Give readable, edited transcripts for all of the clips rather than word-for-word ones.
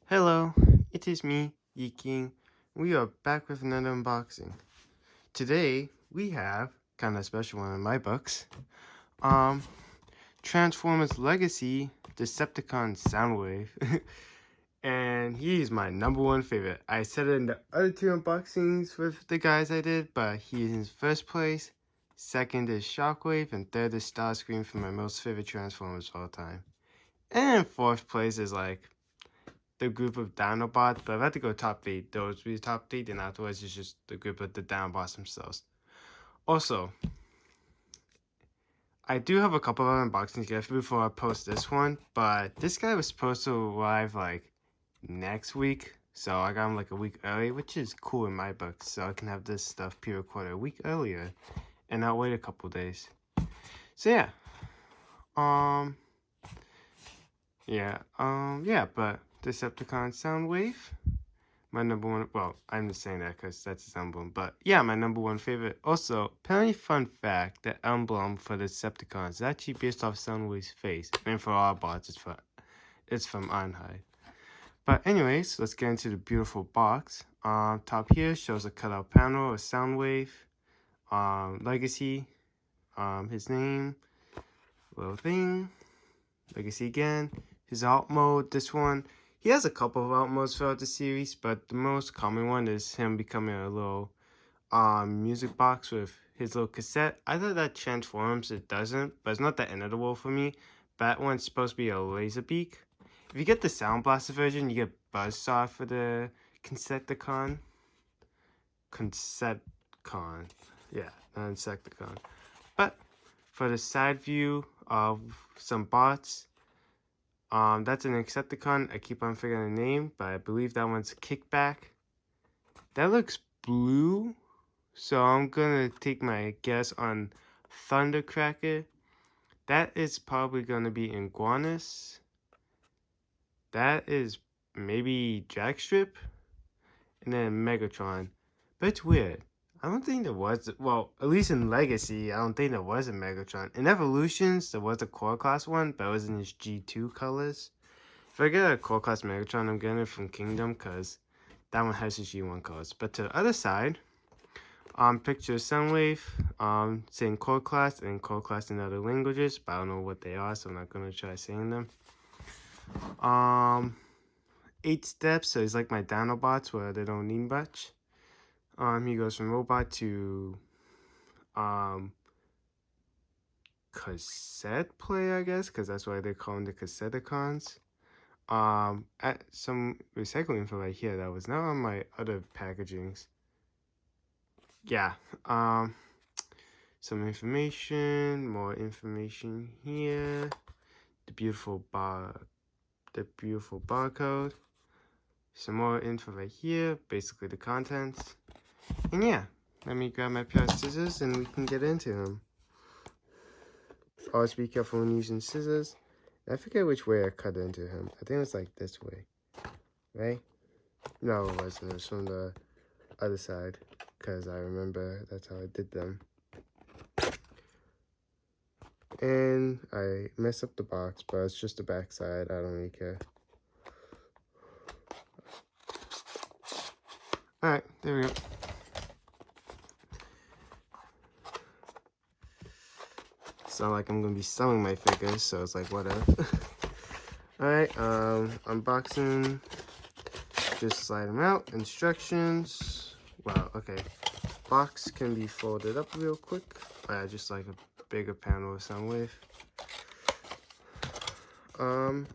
Hello, it is me, Yi. We are back with another unboxing. Today we have kind of special one in my books. Um, Transformers Legacy Decepticon Soundwave, and he is my number one favorite. I said it in the other two unboxings with the guys I did, but he is in first place. Second is Shockwave, and third is Starscream for my most favorite Transformers of all time. And in fourth place is like the group of Dinobots, but if I had to go top 8, those would be the top 8, and afterwards it's just the group of the Dinobots themselves. Also, I do have a couple of unboxings left before I post this one, but this guy was supposed to arrive like next week, so I got him like a week early, which is cool in my book, so I can have this stuff pre-recorded a week earlier and not wait a couple days. So yeah, but Decepticon Soundwave, my number one. Well, I'm just saying that because that's his emblem, but yeah, my number one favorite. Also, apparently, fun fact: the emblem for the Decepticons is actually based off Soundwave's face, and for our bots, it's from Ironhide. But anyways, let's get into the beautiful box. Top here shows a cutout panel of Soundwave, Legacy, his name, little thing, Legacy again, his alt mode. This one, he has a couple of alt modes throughout the series, but the most common one is him becoming a little music box with his little cassette. I thought that transforms, it doesn't, but it's not the end of the world for me. That one's supposed to be a laser beak. If you get the Sound Blaster version, you get Buzzsaw for the Insecticon. Yeah, not Insecticon. But for the side view of some bots, that's an Insecticon. I keep on forgetting the name, but I believe that one's Kickback. That looks blue, so I'm gonna take my guess on Thundercracker. That is probably gonna be Iguanus. That is maybe Jackstrip, and then Megatron. But it's weird. I don't think there was, well, at least in Legacy, I don't think there was a Megatron. In Evolutions, there was a Core Class one, but it was in his G2 colors. If I get a Core Class Megatron, I'm getting it from Kingdom, because that one has his G1 colors. But to the other side, picture Soundwave, saying Core Class, and Core Class in other languages, but I don't know what they are, so I'm not going to try saying them. 8 steps, so it's like my Dinobots, where they don't need much. He goes from robot to cassette player, I guess, because that's why they call them the Cassetticons. At some recycling info right here that was not on my other packagings. Yeah, some information, more information here. The beautiful barcode. Some more info right here, basically the contents. And yeah, let me grab my pair of scissors and we can get into them. Always be careful when using scissors. I forget which way I cut into him. I think it's like this way, right? No, it wasn't. It was from the other side, because I remember that's how I did them. And I messed up the box, but it's just the back side. I don't really care. Alright, there we go. It's not like I'm gonna be selling my figures, so it's like whatever. Alright, unboxing. Just slide them out. Instructions. Wow, okay. Box can be folded up real quick. Just like a bigger panel of Soundwave. Come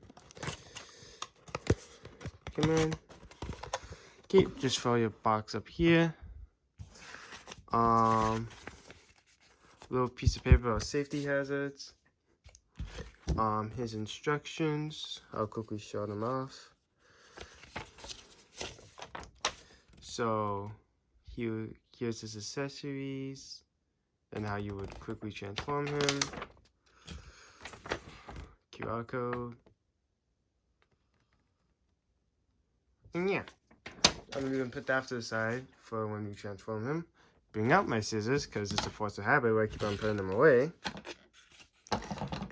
in. Okay, just throw your box up here. Little piece of paper of safety hazards. His instructions. I'll quickly show them off. So here's his accessories, and how you would quickly transform him. QR code. And yeah, I'm gonna put that to the side for when we transform him. Bring out my scissors, because it's a force of habit where I keep on putting them away.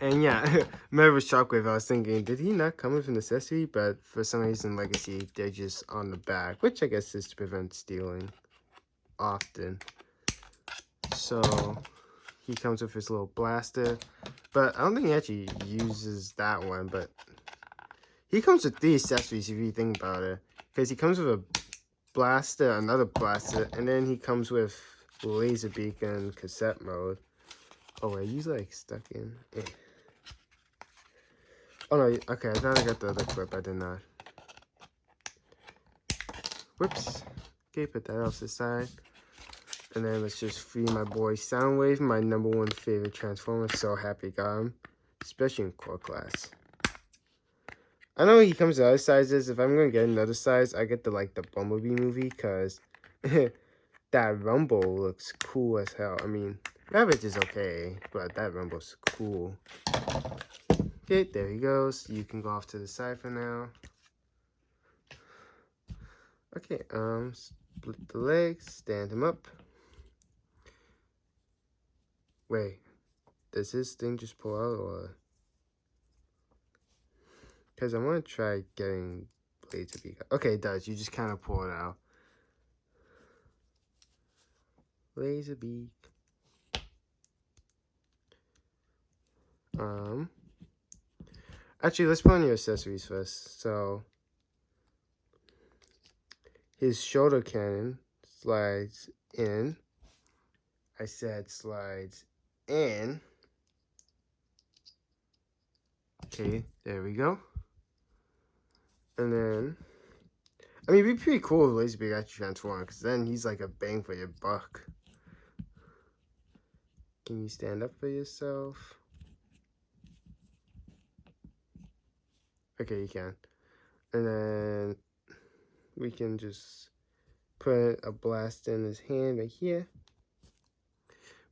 And yeah, remember Shockwave, I was thinking, did he not come with an accessory? But for some reason, Legacy, they're just on the back, which I guess is to prevent stealing often. So he comes with his little blaster, but I don't think he actually uses that one, but he comes with 3 accessories if you think about it, because he comes with a blaster, another blaster, and then he comes with laser beacon cassette mode. Oh wait, he's like stuck in. Oh no, okay, I thought I got the other clip, I did not. Whoops. Okay, put that off to the side. And then let's just free my boy Soundwave, my #1 favorite Transformer. So happy I got him, especially in core class. I know he comes in other sizes. If I'm gonna get another size, I get the Bumblebee movie, because that Rumble looks cool as hell. I mean, Rabbit is okay, but that Rumble's cool. Okay, there he goes. You can go off to the side for now. Okay, split the legs, stand him up. Wait, does this thing just pull out, or? Because I want to try getting blades to be. Okay, it does. You just kind of pull it out. Laser beak. Actually, let's put on your accessories first. So, his shoulder cannon slides in. I said slides in. Okay, there we go. And then, I mean, it'd be pretty cool if Laserbeak actually transformed, because then he's like a bang for your buck. Can you stand up for yourself? Okay, you can. And then we can just put a blast in his hand right here.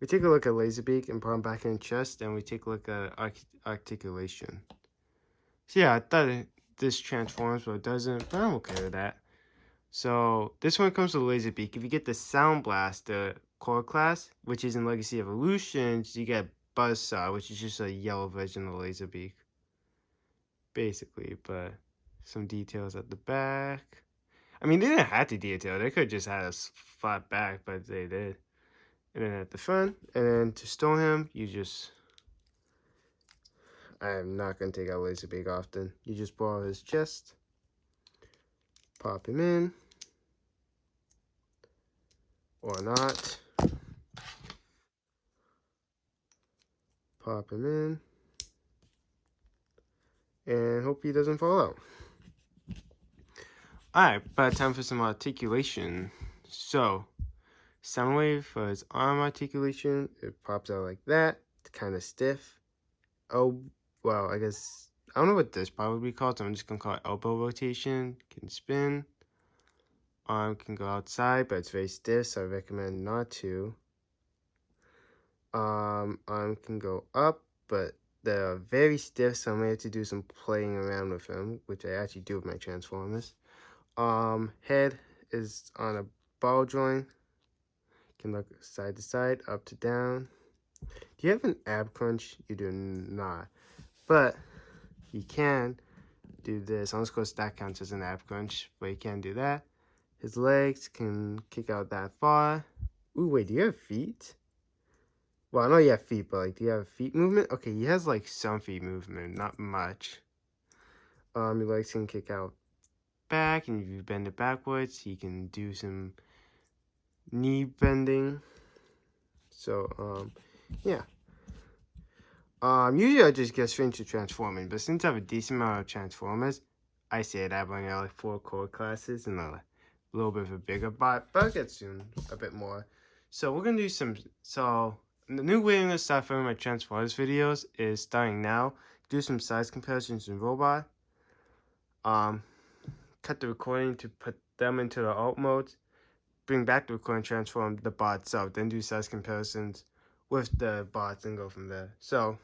We take a look at Laserbeak and put him back in the chest, and we take a look at articulation. So yeah, I thought this transforms, but it doesn't, but I'm okay with that. So this one comes with Laserbeak. If you get the Sound Blast, the core class, which is in Legacy Evolutions, you get Buzzsaw, which is just a yellow version of Laserbeak, basically. But some details at the back. I mean, they didn't have to detail. They could have just had a flat back, but they did. And then at the front, and then to store him, you just... I am not going to take out Laserbeak often. You just pull out his chest, pop him in, or not. Pop him in, and hope he doesn't fall out. Alright, but time for some articulation. So, Soundwave for his arm articulation, it pops out like that. It's kind of stiff. Oh, well, I guess, I don't know what this part would be called, so I'm just going to call it elbow rotation. Can spin. Arm can go outside, but it's very stiff, so I recommend not to. Arm can go up, but they're very stiff, so I'm going to have to do some playing around with them, which I actually do with my Transformers. Head is on a ball joint. Can look side to side, up to down. Do you have an ab crunch? You do not. But you can do this. I'm just going to that counts as an ab crunch, but you can do that. His legs can kick out that far. Ooh, wait, do you have feet? Well, I know you have feet, but like, do you have feet movement? Okay, he has like some feet movement, not much. Your legs can kick out back, and if you bend it backwards, he can do some knee bending. So, yeah. Usually I just get straight into transforming, but since I have a decent amount of Transformers, I say that I've only got like 4 core classes and a little bit of a bigger bot, but I'll get soon a bit more. So we're gonna do some, the new way I'm gonna start filming my Transformers videos is starting now. Do some size comparisons in robot. Cut the recording to put them into the alt modes. Bring back the recording, transform the bots out, then do size comparisons with the bots and go from there. So,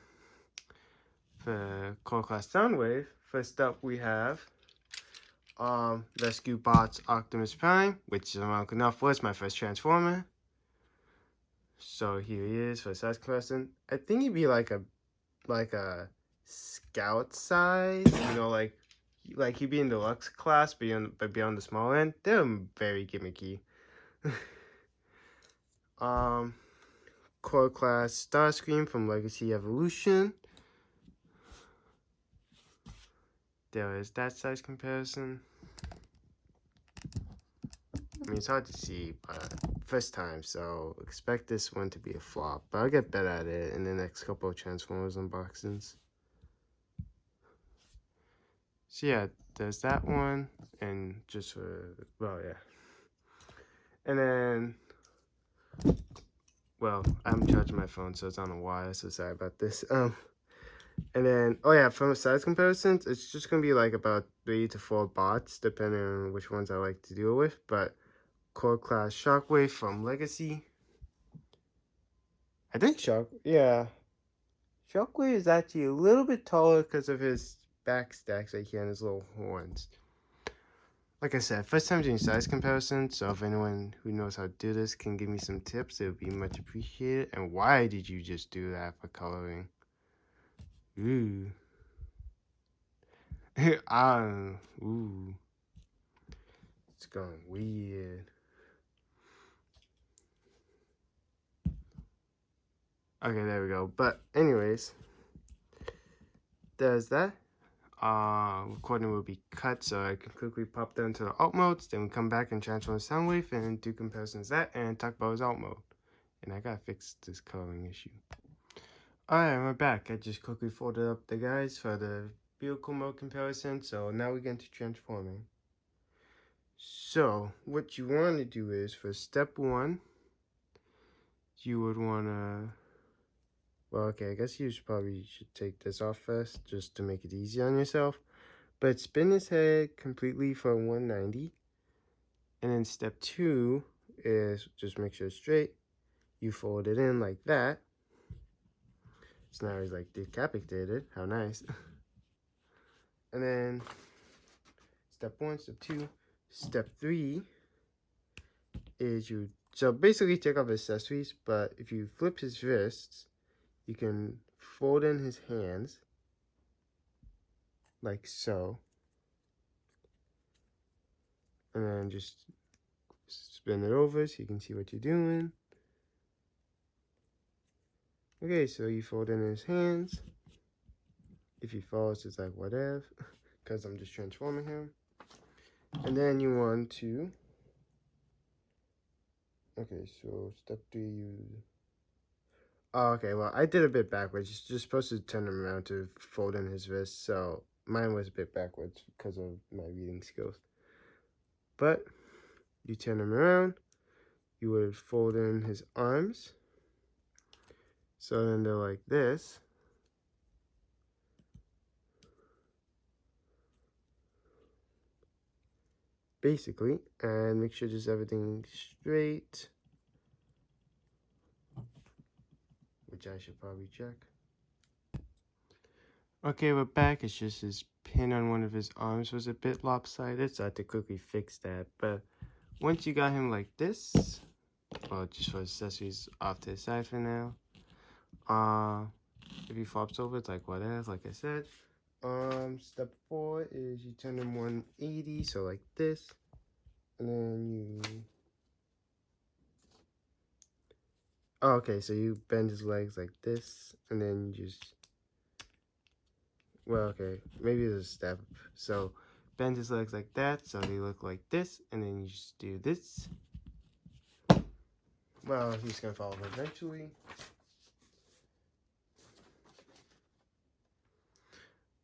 for core class Soundwave, first up we have Rescue Bots Optimus Prime, which is around enough was my first Transformer. So here he is for size comparison. I think he'd be like a like a scout size, you know, like he'd be in deluxe class, but be on the small end. They're very gimmicky. Core class Starscream from Legacy Evolution. There is that size comparison. I mean, it's hard to see, but first time, so expect this one to be a flop. But I'll get better at it in the next couple of Transformers unboxings. So yeah, there's that one, and just for, well, yeah. And then, well, I'm charging my phone, so it's on a wire, so sorry about this. And then, oh yeah, from size comparisons, it's just going to be like about 3 to 4 bots, depending on which ones I like to deal with, but core class Shockwave from Legacy. I think Shockwave is actually a little bit taller because of his back stacks right here and his little horns. Like I said, first time doing size comparison, so if anyone who knows how to do this can give me some tips, it would be much appreciated. And why did you just do that for coloring? Ooh. Ooh. It's going weird. Okay, there we go. But anyways, there's that. Recording will be cut, so I can quickly pop down to the alt modes, then we come back and transform Soundwave and do comparisons of that and talk about his alt mode. And I gotta fix this coloring issue. Alright, we're back. I just quickly folded up the guys for the vehicle mode comparison, so now we get into transforming. So, what you want to do is, for step 1, you would want to, well, okay, I guess you probably should take this off first, just to make it easy on yourself. But spin his head completely for 190. And then step 2 is just make sure it's straight. You fold it in like that. So now he's like decapitated. How nice. And then step 1, step 2, step 3 is you, so basically take off his accessories, but if you flip his wrists, you can fold in his hands like so. And then just spin it over so you can see what you're doing. Okay, so you fold in his hands. If he falls, it's like whatever, because I'm just transforming him. And then you want to, okay, so step 3, you, oh, okay, well, I did a bit backwards. You're supposed to turn him around to fold in his wrist, so mine was a bit backwards because of my reading skills. But you turn him around, you would fold in his arms. So then they're like this. Basically, and make sure just everything's straight. Which I should probably check. Okay, we're back. It's just his pin on one of his arms was a bit lopsided, so I had to quickly fix that. But once you got him like this, well, just for accessories off to the side for now. If he flops over, it's like whatever, like I said. Step 4 is you turn him 180, so like this. And then you, oh, okay, so you bend his legs like this, and then you just, well, okay, maybe there's a step. So bend his legs like that, so they look like this, and then you just do this. Well, he's gonna fall over eventually.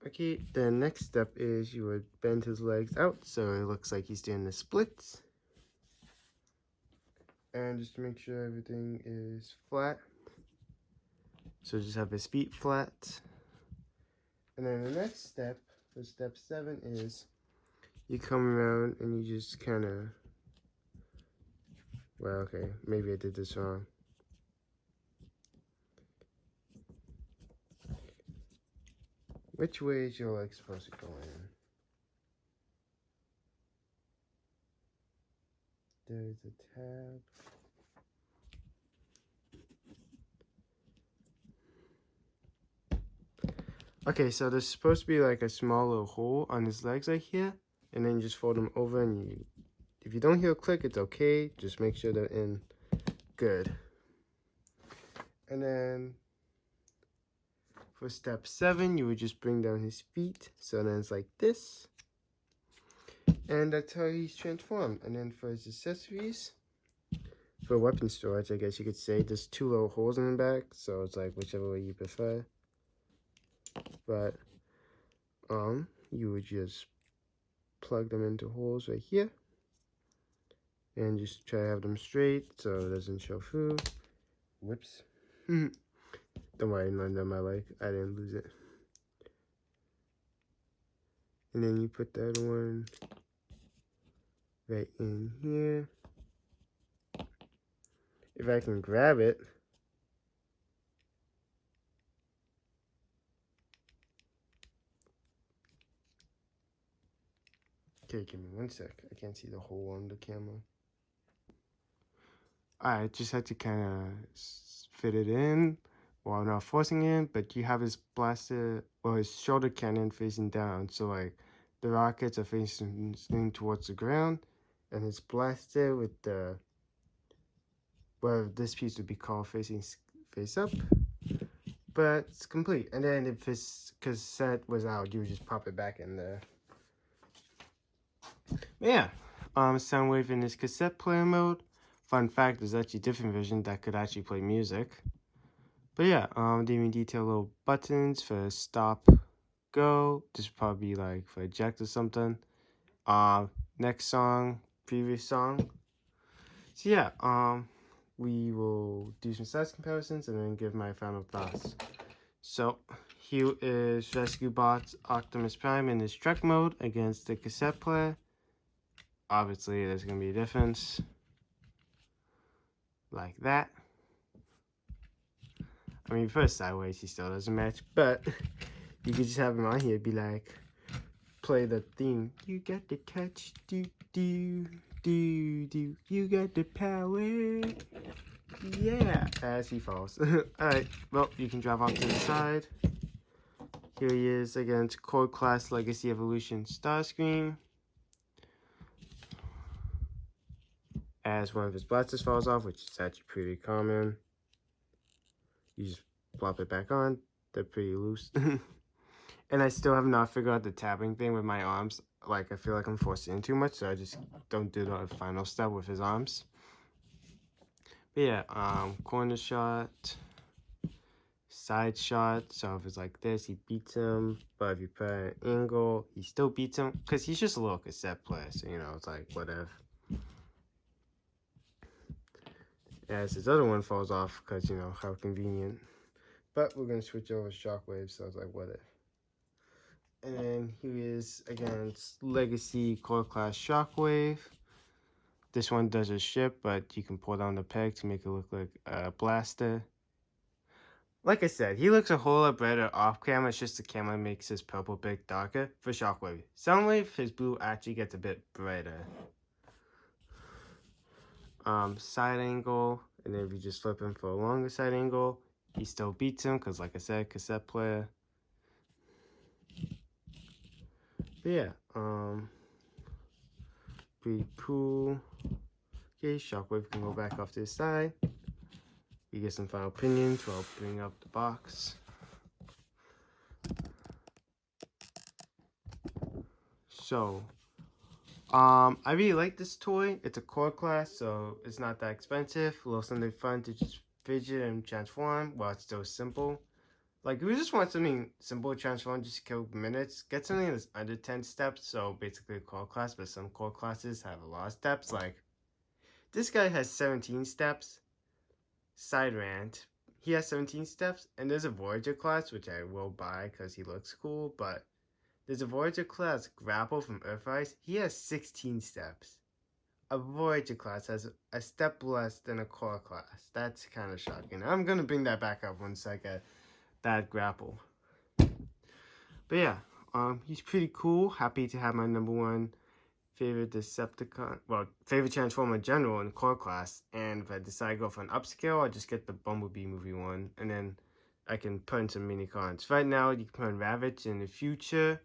Okay, the next step is you would bend his legs out, so it looks like he's doing the splits. And just to make sure everything is flat. So just have his feet flat. And then the next step, for step 7, is you come around and you just kind of, well, okay, maybe I did this wrong. Which way is your leg supposed to go in? There's a tab. Okay, so there's supposed to be like a small little hole on his legs right here, and then you just fold them over, and if you don't hear a click, it's okay. Just make sure they're in good. And then for step 7, you would just bring down his feet, so then it's like this, and that's how he's transformed. And then for his accessories, for weapon storage, I guess you could say, there's 2 little holes in the back, so it's like whichever way you prefer. But you would just plug them into holes right here, and just try to have them straight so it doesn't show through. Whoops. Don't worry, I landed on my leg. I didn't lose it. And then you put that one right in here. If I can grab it. Okay, give me 1 sec. I can't see the hole on the camera. I just had to kind of fit it in while not forcing it, but you have his blaster, or his shoulder cannon facing down, so like the rockets are facing towards the ground, and his blaster with the, well, this piece would be called facing face up, but it's complete. And then if his cassette was out, you would just pop it back in there. Yeah, Soundwave in his cassette player mode. Fun fact, there's actually a different version that could actually play music. But yeah, they even detail little buttons for stop, go. This would probably be like for eject or something. Next song, previous song. So yeah, we will do some size comparisons and then give my final thoughts. So here is Rescue Bot's Optimus Prime in his truck mode against the cassette player. Obviously, there's going to be a difference. Like that. I mean, first sideways, he still doesn't match, but you could just have him on here, be like, play the theme. You got the touch, do, do, do, do. You got the power. Yeah, as he falls. Alright, well, you can drive off to the side. Here he is against Core Class Legacy Evolution Starscream. As one of his blasters falls off, which is actually pretty common. You just plop it back on. They're pretty loose. And I still have not figured out the tapping thing with my arms. Like, I feel like I'm forcing in too much, so I just don't do the final step with his arms. But yeah, corner shot, side shot. So if it's like this, he beats him. But if you put an angle, he still beats him. Because he's just a little cassette player, so, you know, it's like, whatever. As his other one falls off, because, you know, how convenient. But we're going to switch over to Shockwave, so I was like, what if? And then here is against Legacy Core Class Shockwave. This one does a ship, but you can pull down the peg to make it look like a blaster. Like I said, he looks a whole lot better off camera. It's just the camera makes his purple bit darker for Shockwave. Soundwave, his blue actually gets a bit brighter. Side angle, and then if you just flip him for a longer side angle, he still beats him because, like I said, cassette player. But yeah, pretty cool. Okay, Shockwave can go back off to the side. You get some final opinions while bring up the box. So, I really like this toy. It's a core class, so it's not that expensive. A little something fun to just fidget and transform while it's still simple. Like, if you just want something simple to transform, just kill minutes, get something that's under 10 steps. So basically a core class, but some core classes have a lot of steps. Like, this guy has 17 steps. Side rant. He has 17 steps, and there's a Voyager class, which I will buy because he looks cool, but there's a Voyager class, Grapple from Earthrise. He has 16 steps. A Voyager class has a step less than a core class. That's kind of shocking. I'm going to bring that back up once I get that Grapple. But yeah, he's pretty cool. Happy to have my #1 favorite Decepticon, well, favorite Transformer in general in core class. And if I decide to go for an upscale, I just get the Bumblebee movie one. And then I can put in some mini cons. Right now, you can put in Ravage. In the future,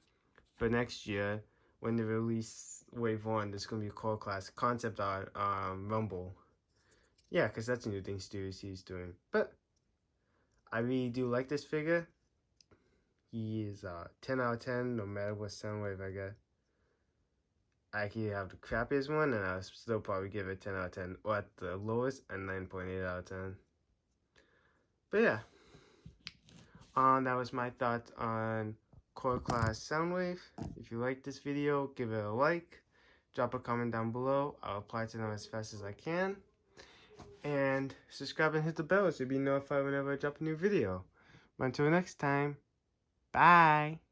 for next year, when they release Wave 1, there's going to be a core class concept art, Rumble. Yeah, because that's a new thing He's doing. But I really do like this figure. He is 10 out of 10, no matter what Soundwave I get. I could have the crappiest one, and I'll still probably give it 10 out of 10. Or at the lowest, a 9.8 out of 10. But yeah. That was my thoughts on Core Class Soundwave. If you like this video, give it a like. Drop a comment down below. I'll reply to them as fast as I can. And subscribe and hit the bell so you'll be notified whenever I drop a new video. But until next time, bye!